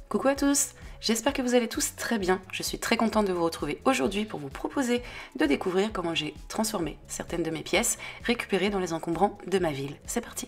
Coucou à tous, j'espère que vous allez tous très bien. Je suis très contente de vous retrouver aujourd'hui pour vous proposer de découvrir comment j'ai transformé certaines de mes pièces récupérées dans les encombrants de ma ville. C'est parti!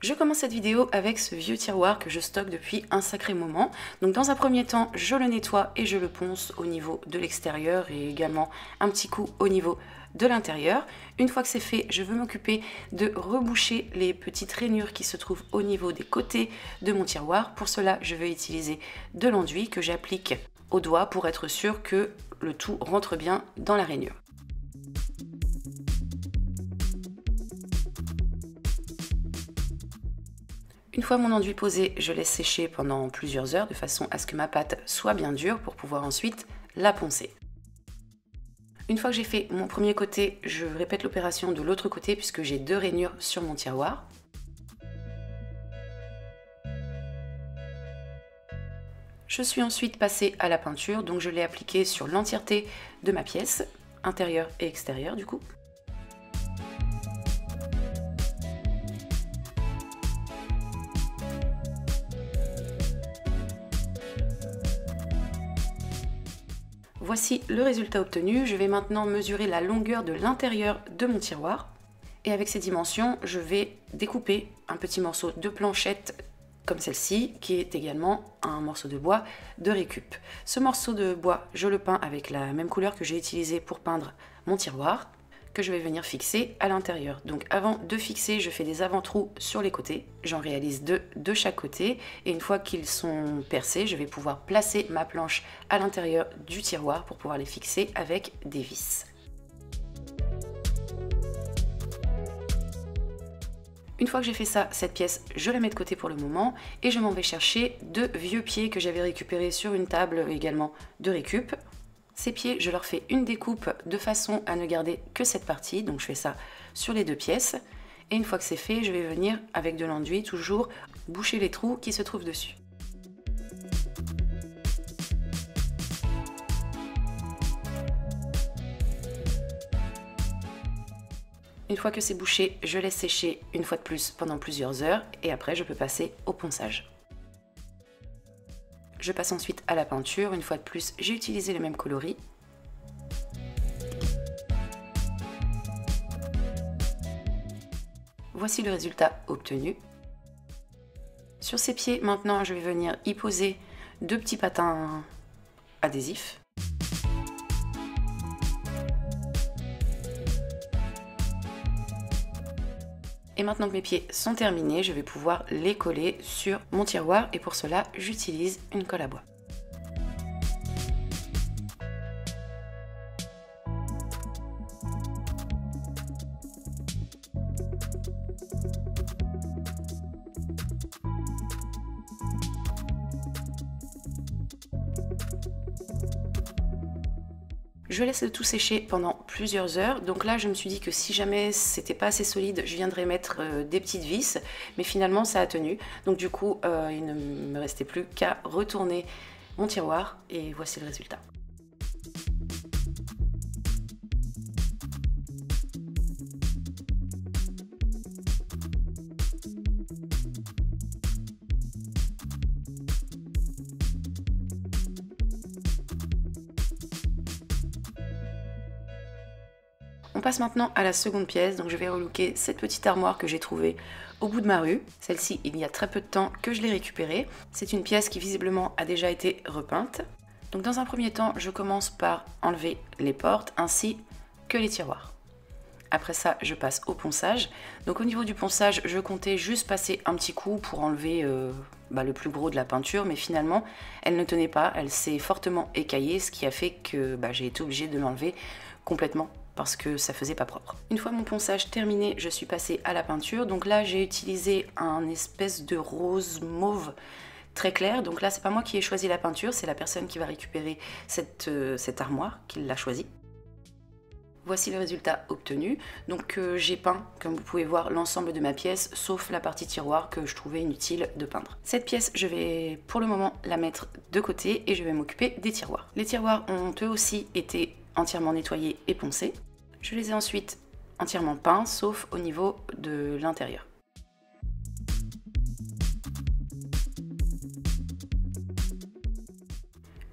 Je commence cette vidéo avec ce vieux tiroir que je stocke depuis un sacré moment. Donc dans un premier temps, je le nettoie et je le ponce au niveau de l'extérieur et également un petit coup au niveau de l'intérieur. Une fois que c'est fait, je veux m'occuper de reboucher les petites rainures qui se trouvent au niveau des côtés de mon tiroir. Pour cela, je vais utiliser de l'enduit que j'applique au doigt pour être sûr que le tout rentre bien dans la rainure. Une fois mon enduit posé, je laisse sécher pendant plusieurs heures de façon à ce que ma pâte soit bien dure pour pouvoir ensuite la poncer. Une fois que j'ai fait mon premier côté, je répète l'opération de l'autre côté puisque j'ai deux rainures sur mon tiroir. Je suis ensuite passée à la peinture, donc je l'ai appliquée sur l'entièreté de ma pièce, intérieure et extérieure du coup. Voici le résultat obtenu. Je vais maintenant mesurer la longueur de l'intérieur de mon tiroir. Et avec ces dimensions, je vais découper un petit morceau de planchette comme celle-ci, qui est également un morceau de bois de récup. Ce morceau de bois, je le peins avec la même couleur que j'ai utilisée pour peindre mon tiroir, que je vais venir fixer à l'intérieur. Donc avant de fixer, je fais des avant-trous sur les côtés. J'en réalise deux de chaque côté. Et une fois qu'ils sont percés, je vais pouvoir placer ma planche à l'intérieur du tiroir pour pouvoir les fixer avec des vis. Une fois que j'ai fait ça, cette pièce, je la mets de côté pour le moment et je m'en vais chercher deux vieux pieds que j'avais récupérés sur une table également de récup. Ces pieds, je leur fais une découpe de façon à ne garder que cette partie, donc je fais ça sur les deux pièces. Et une fois que c'est fait, je vais venir avec de l'enduit toujours boucher les trous qui se trouvent dessus. Une fois que c'est bouché, je laisse sécher une fois de plus pendant plusieurs heures et après je peux passer au ponçage. Je passe ensuite à la peinture. Une fois de plus, j'ai utilisé le même coloris. Voici le résultat obtenu. Sur ces pieds, maintenant, je vais venir y poser deux petits patins adhésifs. Et maintenant que mes pieds sont terminés, je vais pouvoir les coller sur mon tiroir et pour cela, j'utilise une colle à bois. Je laisse le tout sécher pendant plusieurs heures. Donc là, je me suis dit que si jamais c'était pas assez solide, je viendrais mettre des petites vis. Mais finalement, ça a tenu. Donc du coup, il ne me restait plus qu'à retourner mon tiroir. Et voici le résultat. On passe maintenant à la seconde pièce, donc je vais relooker cette petite armoire que j'ai trouvée au bout de ma rue. Celle-ci, il y a très peu de temps que je l'ai récupérée. C'est une pièce qui visiblement a déjà été repeinte. Donc dans un premier temps, je commence par enlever les portes ainsi que les tiroirs. Après ça, je passe au ponçage. Donc au niveau du ponçage, je comptais juste passer un petit coup pour enlever le plus gros de la peinture, mais finalement, elle ne tenait pas, elle s'est fortement écaillée, ce qui a fait que j'ai été obligée de l'enlever complètement parce que ça faisait pas propre. Une fois mon ponçage terminé, je suis passée à la peinture. Donc là, j'ai utilisé un espèce de rose mauve très clair. Donc là, c'est pas moi qui ai choisi la peinture, c'est la personne qui va récupérer cette armoire qui l'a choisie. Voici le résultat obtenu. Donc j'ai peint, comme vous pouvez voir, l'ensemble de ma pièce, sauf la partie tiroir que je trouvais inutile de peindre. Cette pièce, je vais pour le moment la mettre de côté et je vais m'occuper des tiroirs. Les tiroirs ont eux aussi été entièrement nettoyés et poncés. Je les ai ensuite entièrement peints, sauf au niveau de l'intérieur.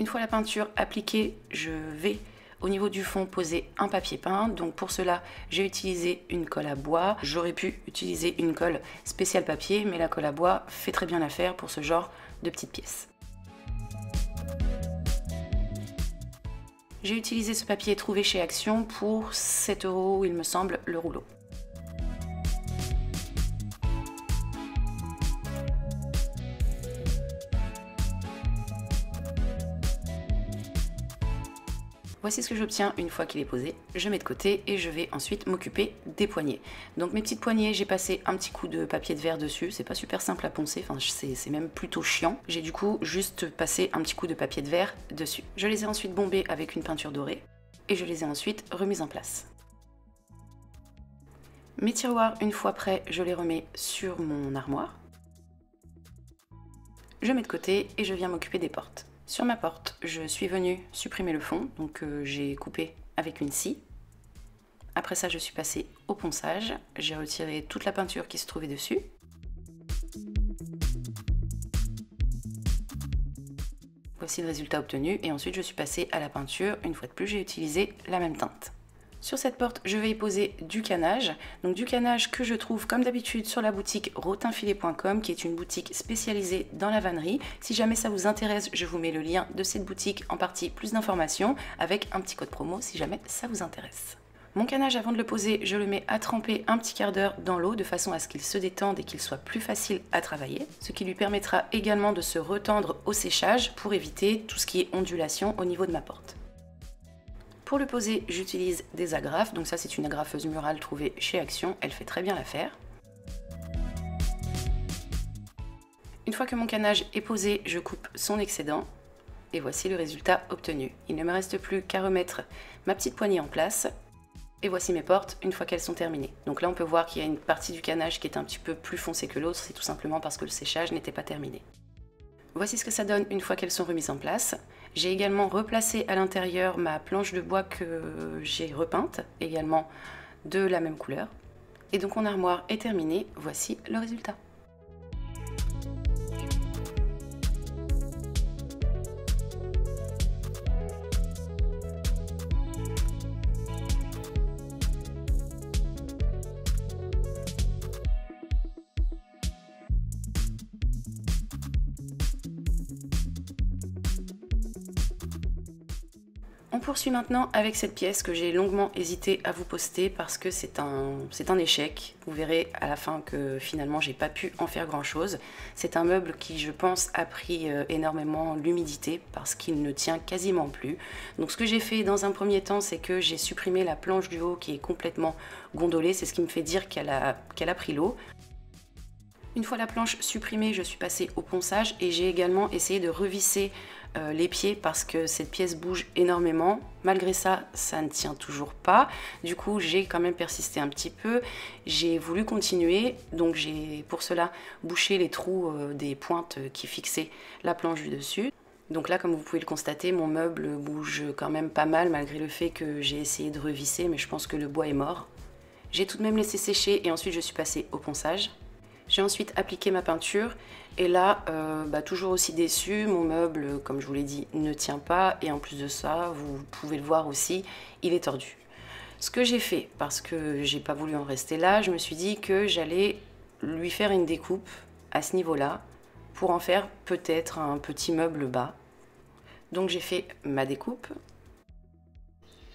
Une fois la peinture appliquée, je vais au niveau du fond poser un papier peint. Donc pour cela, j'ai utilisé une colle à bois. J'aurais pu utiliser une colle spéciale papier, mais la colle à bois fait très bien l'affaire pour ce genre de petites pièces. J'ai utilisé ce papier trouvé chez Action pour 7 €, il me semble, le rouleau. Voici ce que j'obtiens une fois qu'il est posé. Je mets de côté et je vais ensuite m'occuper des poignées. Donc mes petites poignées, j'ai passé un petit coup de papier de verre dessus. C'est pas super simple à poncer, enfin c'est même plutôt chiant. J'ai du coup juste passé un petit coup de papier de verre dessus. Je les ai ensuite bombées avec une peinture dorée et je les ai ensuite remises en place. Mes tiroirs, une fois prêts, je les remets sur mon armoire. Je mets de côté et je viens m'occuper des portes. Sur ma porte, je suis venue supprimer le fond, donc j'ai coupé avec une scie. Après ça, je suis passée au ponçage. J'ai retiré toute la peinture qui se trouvait dessus. Voici le résultat obtenu et ensuite je suis passée à la peinture. Une fois de plus, j'ai utilisé la même teinte. Sur cette porte, je vais y poser du canage. Donc du canage que je trouve comme d'habitude sur la boutique rotinfilet.com, qui est une boutique spécialisée dans la vannerie. Si jamais ça vous intéresse, je vous mets le lien de cette boutique en partie plus d'informations avec un petit code promo si jamais ça vous intéresse. Mon canage, avant de le poser, je le mets à tremper un petit quart d'heure dans l'eau de façon à ce qu'il se détende et qu'il soit plus facile à travailler, ce qui lui permettra également de se retendre au séchage pour éviter tout ce qui est ondulation au niveau de ma porte. Pour le poser, j'utilise des agrafes, donc ça c'est une agrafeuse murale trouvée chez Action, elle fait très bien l'affaire. Une fois que mon canage est posé, je coupe son excédent et voici le résultat obtenu. Il ne me reste plus qu'à remettre ma petite poignée en place et voici mes portes une fois qu'elles sont terminées. Donc là on peut voir qu'il y a une partie du canage qui est un petit peu plus foncée que l'autre, c'est tout simplement parce que le séchage n'était pas terminé. Voici ce que ça donne une fois qu'elles sont remises en place. J'ai également replacé à l'intérieur ma planche de bois que j'ai repeinte, également de la même couleur. Et donc mon armoire est terminée, voici le résultat. On poursuit maintenant avec cette pièce que j'ai longuement hésité à vous poster parce que c'est un échec. Vous verrez à la fin que finalement j'ai pas pu en faire grand chose. C'est un meuble qui, je pense, a pris énormément l'humidité parce qu'il ne tient quasiment plus. Donc ce que j'ai fait dans un premier temps, c'est que j'ai supprimé la planche du haut qui est complètement gondolée. C'est ce qui me fait dire qu'elle a pris l'eau. Une fois la planche supprimée, je suis passée au ponçage et j'ai également essayé de revisser les pieds parce que cette pièce bouge énormément. Malgré ça, ça ne tient toujours pas. Du coup, j'ai quand même persisté un petit peu. J'ai voulu continuer, donc j'ai pour cela bouché les trous des pointes qui fixaient la planche du dessus. Donc là, comme vous pouvez le constater, mon meuble bouge quand même pas mal malgré le fait que j'ai essayé de revisser, mais je pense que le bois est mort. J'ai tout de même laissé sécher et ensuite je suis passée au ponçage. J'ai ensuite appliqué ma peinture et là, toujours aussi déçue, mon meuble, comme je vous l'ai dit, ne tient pas et en plus de ça, vous pouvez le voir aussi, il est tordu. Ce que j'ai fait, parce que j'ai pas voulu en rester là, je me suis dit que j'allais lui faire une découpe à ce niveau-là pour en faire peut-être un petit meuble bas. Donc j'ai fait ma découpe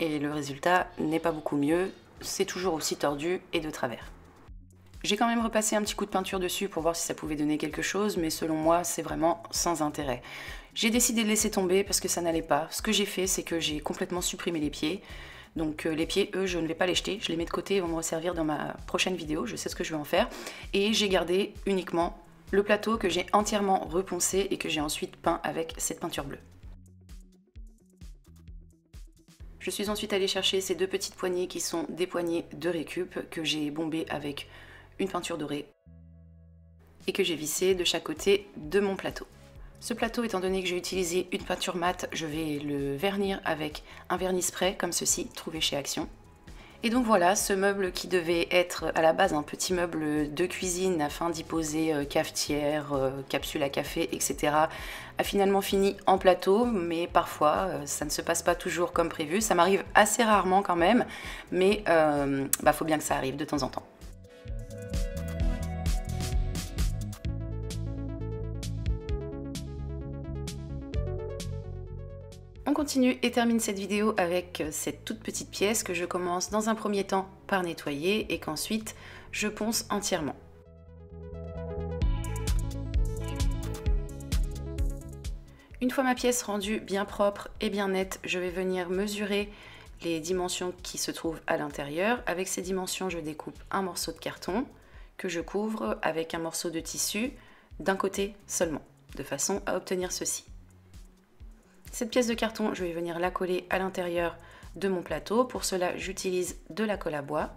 et le résultat n'est pas beaucoup mieux, c'est toujours aussi tordu et de travers. J'ai quand même repassé un petit coup de peinture dessus pour voir si ça pouvait donner quelque chose, mais selon moi, c'est vraiment sans intérêt. J'ai décidé de laisser tomber parce que ça n'allait pas. Ce que j'ai fait, c'est que j'ai complètement supprimé les pieds. Donc les pieds, eux, je ne vais pas les jeter. Je les mets de côté, ils vont me resservir dans ma prochaine vidéo. Je sais ce que je vais en faire. Et j'ai gardé uniquement le plateau que j'ai entièrement reponcé et que j'ai ensuite peint avec cette peinture bleue. Je suis ensuite allée chercher ces deux petites poignées qui sont des poignées de récup que j'ai bombées avec une peinture dorée et que j'ai vissé de chaque côté de mon plateau. Ce plateau, étant donné que j'ai utilisé une peinture mate, je vais le vernir avec un vernis spray comme ceci, trouvé chez Action. Et donc voilà, ce meuble qui devait être à la base un petit meuble de cuisine afin d'y poser cafetière, capsule à café, etc. a finalement fini en plateau, mais parfois ça ne se passe pas toujours comme prévu. Ça m'arrive assez rarement quand même, mais faut bien que ça arrive de temps en temps. On continue et termine cette vidéo avec cette toute petite pièce que je commence dans un premier temps par nettoyer et qu'ensuite je ponce entièrement. Une fois ma pièce rendue bien propre et bien nette, je vais venir mesurer les dimensions qui se trouvent à l'intérieur. Avec ces dimensions, je découpe un morceau de carton que je couvre avec un morceau de tissu d'un côté seulement, de façon à obtenir ceci. Cette pièce de carton, je vais venir la coller à l'intérieur de mon plateau. Pour cela, j'utilise de la colle à bois.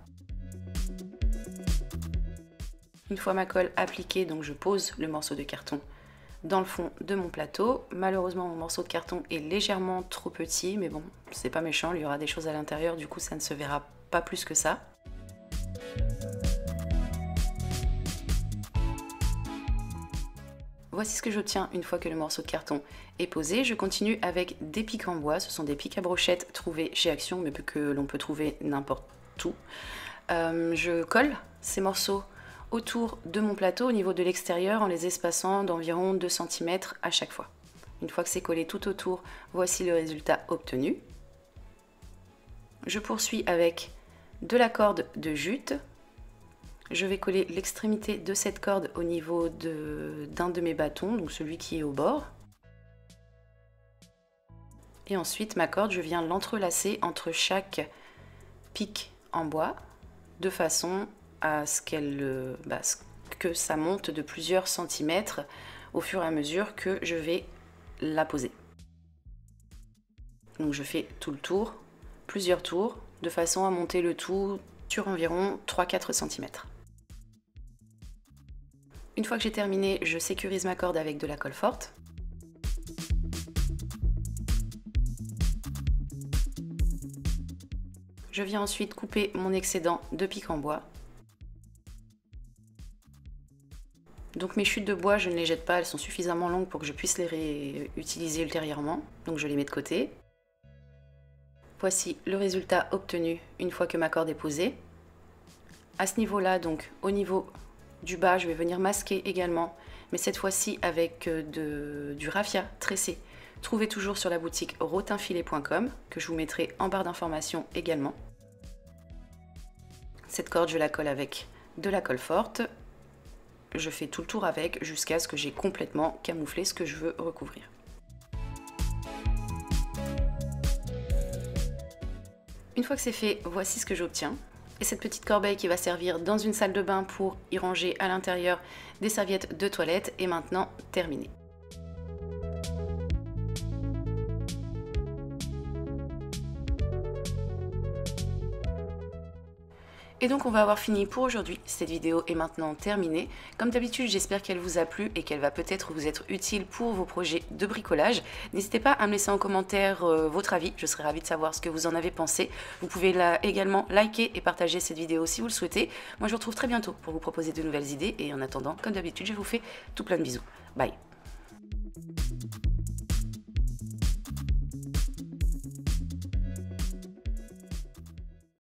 Une fois ma colle appliquée, donc je pose le morceau de carton dans le fond de mon plateau. Malheureusement, mon morceau de carton est légèrement trop petit, mais bon, c'est pas méchant, il y aura des choses à l'intérieur, du coup ça ne se verra pas plus que ça. Voici ce que j'obtiens une fois que le morceau de carton est posé. Je continue avec des pics en bois. Ce sont des pics à brochettes trouvés chez Action, mais que l'on peut trouver n'importe où. Je colle ces morceaux autour de mon plateau au niveau de l'extérieur en les espaçant d'environ 2 cm à chaque fois. Une fois que c'est collé tout autour, voici le résultat obtenu. Je poursuis avec de la corde de jute. Je vais coller l'extrémité de cette corde au niveau d'un de mes bâtons, donc celui qui est au bord. Et ensuite, ma corde, je viens l'entrelacer entre chaque pic en bois, de façon à ce que ça monte de plusieurs centimètres au fur et à mesure que je vais la poser. Donc je fais tout le tour, plusieurs tours, de façon à monter le tout sur environ 3-4 cm. Une fois que j'ai terminé, je sécurise ma corde avec de la colle forte. Je viens ensuite couper mon excédent de pic en bois. Donc mes chutes de bois, je ne les jette pas, elles sont suffisamment longues pour que je puisse les réutiliser ultérieurement. Donc je les mets de côté. Voici le résultat obtenu une fois que ma corde est posée. À ce niveau-là, donc au niveau du bas, je vais venir masquer également, mais cette fois-ci avec du raffia tressé, trouvé toujours sur la boutique rotinfilet.com, que je vous mettrai en barre d'informations également. Cette corde, je la colle avec de la colle forte. Je fais tout le tour avec jusqu'à ce que j'ai complètement camouflé ce que je veux recouvrir. Une fois que c'est fait, voici ce que j'obtiens. Et cette petite corbeille qui va servir dans une salle de bain pour y ranger à l'intérieur des serviettes de toilette est maintenant terminée. Et donc on va avoir fini pour aujourd'hui, cette vidéo est maintenant terminée. Comme d'habitude, j'espère qu'elle vous a plu et qu'elle va peut-être vous être utile pour vos projets de bricolage. N'hésitez pas à me laisser en commentaire votre avis, je serais ravie de savoir ce que vous en avez pensé. Vous pouvez également liker et partager cette vidéo si vous le souhaitez. Moi je vous retrouve très bientôt pour vous proposer de nouvelles idées et en attendant, comme d'habitude, je vous fais tout plein de bisous. Bye!